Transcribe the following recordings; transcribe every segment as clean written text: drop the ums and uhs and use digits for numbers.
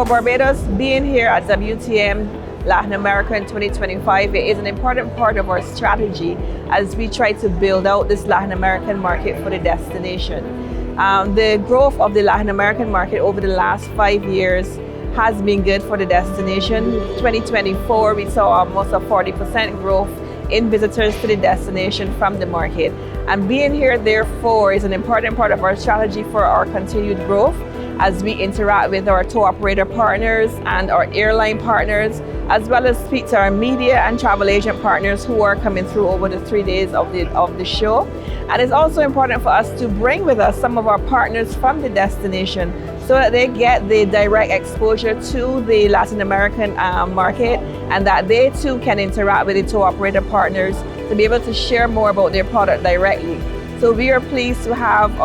for Barbados, being here at WTM Latin America in 2025 is an important part of our strategy as we try to build out this Latin American market for the destination. The growth of the Latin American market over the last 5 years has been good for the destination. 2024, we saw almost a 40% growth in visitors to the destination from the market. And being here, therefore, is an important part of our strategy for our continued growth as we interact with our tour operator partners and our airline partners, as well as speak to our media and travel agent partners who are coming through over the 3 days of the show. And it's also important for us to bring with us some of our partners from the destination so that they get the direct exposure to the Latin American market, and that they too can interact with the tour operator partners to be able to share more about their product directly. So we are pleased to have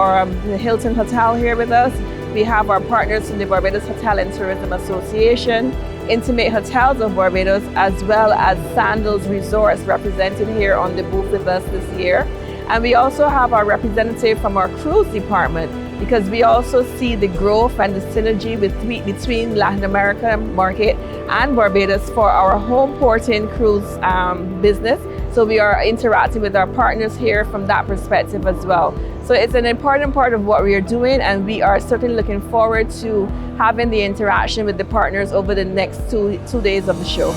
the Hilton Hotel here with us. We have our partners from the Barbados Hotel and Tourism Association, Intimate Hotels of Barbados, as well as Sandals Resorts represented here on the booth with us this year. And we also have our representative from our cruise department, because we also see the growth and the synergy between Latin America market and Barbados for our home porting cruise business. So we are interacting with our partners here from that perspective as well. So it's an important part of what we are doing, and we are certainly looking forward to having the interaction with the partners over the next two days of the show.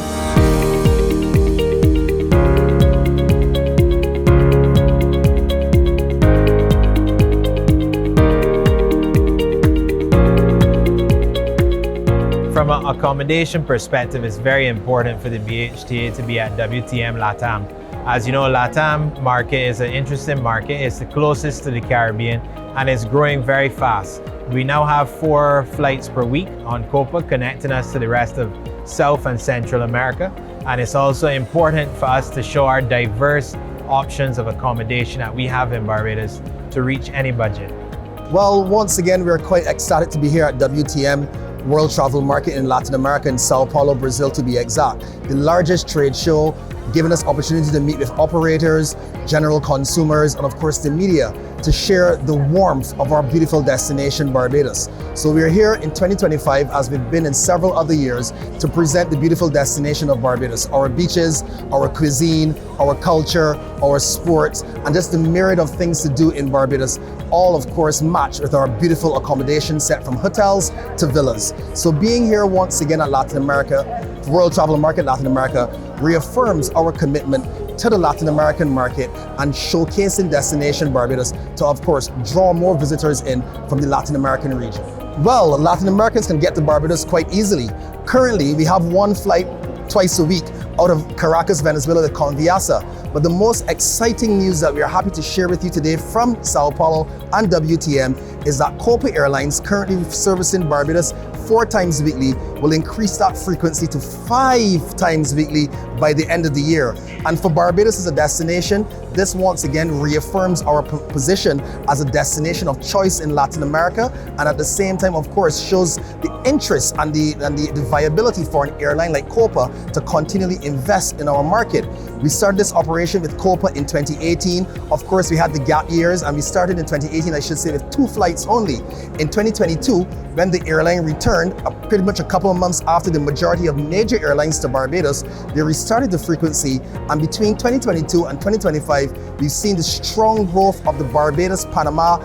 From an accommodation perspective, it's very important for the BHTA to be at WTM LATAM. As you know, LATAM market is an interesting market. It's the closest to the Caribbean and it's growing very fast. We now have 4 flights per week on Copa connecting us to the rest of South and Central America. And it's also important for us to show our diverse options of accommodation that we have in Barbados to reach any budget. Well, once again, we're quite excited to be here at WTM World Travel Market in Latin America, in Sao Paulo, Brazil to be exact. The largest trade show, giving us opportunity to meet with operators, general consumers, and of course the media to share the warmth of our beautiful destination, Barbados. So we're here in 2025, as we've been in several other years, to present the beautiful destination of Barbados, our beaches, our cuisine, our culture, our sports, and just the myriad of things to do in Barbados, all of course matched with our beautiful accommodation set from hotels to villas. So being here once again at Latin America, World Travel Market Latin America, reaffirms our commitment to the Latin American market and showcasing destination Barbados to, of course, draw more visitors in from the Latin American region. Well, Latin Americans can get to Barbados quite easily. Currently, we have 1 flight twice a week out of Caracas, Venezuela to Conviasa. But the most exciting news that we are happy to share with you today from Sao Paulo and WTM is that Copa Airlines, currently servicing Barbados 4 times weekly, will increase that frequency to 5 times weekly by the end of the year. And for Barbados as a destination, this once again reaffirms our position as a destination of choice in Latin America, and at the same time, of course, shows the interest and the viability for an airline like Copa to continually invest in our market. We started this operation with Copa in 2018. Of course, we had the gap years, and we started in 2018, I should say, with 2 flights only. In 2022, when the airline returned, pretty much a couple of months after the majority of major airlines to Barbados, they restarted the frequency, and between 2022 and 2025, we've seen the strong growth of the Barbados-Panama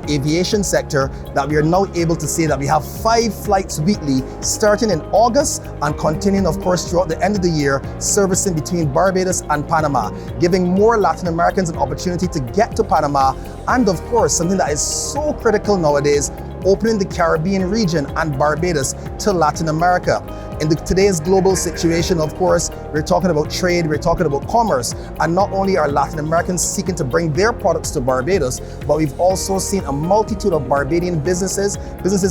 aviation sector, that we are now able to say that we have 5 flights weekly starting in August and continuing, of course, throughout the end of the year, servicing between Barbados and Panama, giving more Latin Americans an opportunity to get to Panama, and of course, something that is so critical nowadays, opening the Caribbean region and Barbados to Latin America. In today's global situation, of course, we're talking about trade, we're talking about commerce, and not only are Latin Americans seeking to bring their products to Barbados, but we've also seen a multitude of Barbadian businesses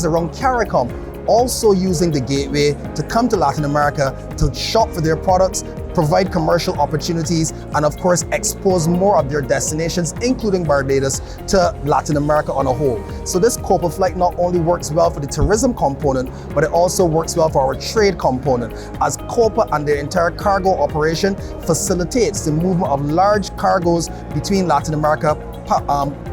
around CARICOM, also using the gateway to come to Latin America to shop for their products, provide commercial opportunities, and of course expose more of their destinations, including Barbados, to Latin America on a whole. So this Copa flight not only works well for the tourism component, but it also works well for our trade component, as Copa and their entire cargo operation facilitates the movement of large cargoes between Latin America,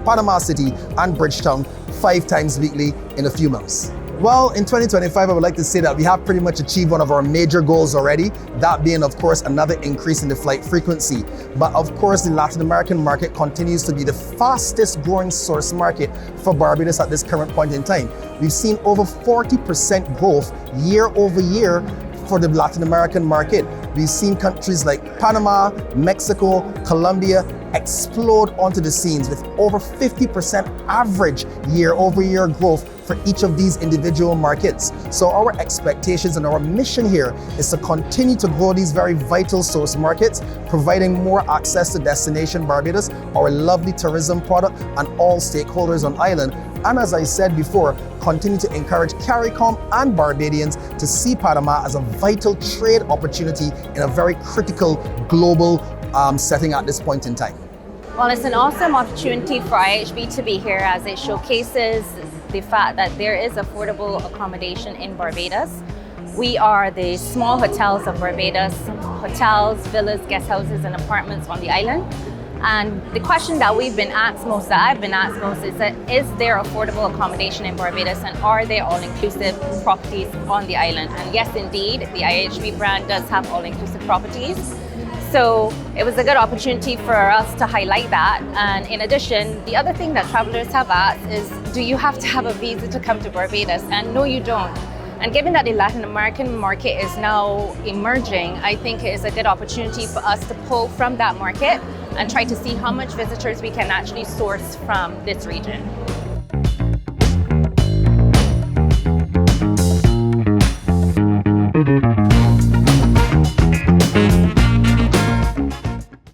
Panama City and Bridgetown 5 times weekly in a few months. Well, in 2025, I would like to say that we have pretty much achieved one of our major goals already, that being, of course, another increase in the flight frequency. But of course, the Latin American market continues to be the fastest growing source market for Barbados at this current point in time. We've seen over 40% growth year over year for the Latin American market. We've seen countries like Panama, Mexico, Colombia explode onto the scenes with over 50% average year-over-year growth for each of these individual markets. So our expectations and our mission here is to continue to grow these very vital source markets, providing more access to Destination Barbados, our lovely tourism product, and all stakeholders on island. And as I said before, continue to encourage CARICOM and Barbadians to see Panama as a vital trade opportunity in a very critical global setting at this point in time. Well, it's an awesome opportunity for IHB to be here as it showcases the fact that there is affordable accommodation in Barbados. We are the small hotels of Barbados, hotels, villas, guest houses, and apartments on the island. And the question that we've been asked most, that I've been asked most, is that is there affordable accommodation in Barbados and are there all-inclusive properties on the island? And yes, indeed, the IHB brand does have all-inclusive properties. So it was a good opportunity for us to highlight that. And in addition, the other thing that travelers have asked is, do you have to have a visa to come to Barbados? And no, you don't. And given that the Latin American market is now emerging, I think it is a good opportunity for us to pull from that market and try to see how much visitors we can actually source from this region.